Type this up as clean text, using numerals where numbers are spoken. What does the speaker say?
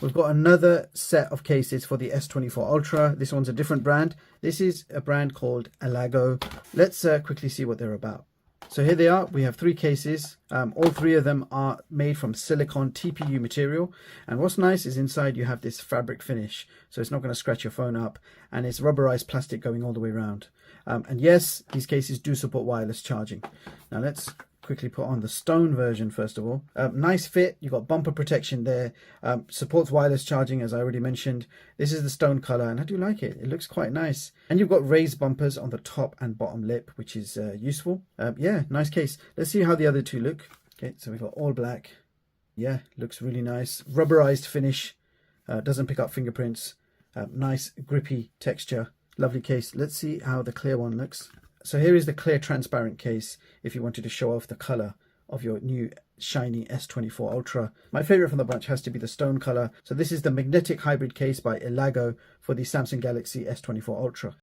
We've got another set of cases for the S24 Ultra. This one's a different brand. This is a brand called Alago. Let's quickly see what they're about. So here they are. We have 3 cases. All 3 of them are made from silicone TPU material. And what's nice is inside you have this fabric finish. So it's not going to scratch your phone up. And it's rubberized plastic going all the way around. And yes, these cases do support wireless charging. Now let's quickly put on the stone version first of all. Nice fit. You've got bumper protection there. Supports wireless charging, as I already mentioned. This is the stone color, and I do like it. It looks quite nice. And you've got raised bumpers on the top and bottom lip, which is useful. Yeah, nice case. Let's see how the other 2 look. Okay, so we've got all black. Yeah, looks really nice. Rubberized finish. Doesn't pick up fingerprints. Nice grippy texture. Lovely case. Let's see how the clear one looks. So here is the clear transparent case if you wanted to show off the color of your new shiny S24 Ultra. My favorite from the bunch has to be the stone color. So this is the magnetic hybrid case by Alago for the Samsung Galaxy S24 Ultra.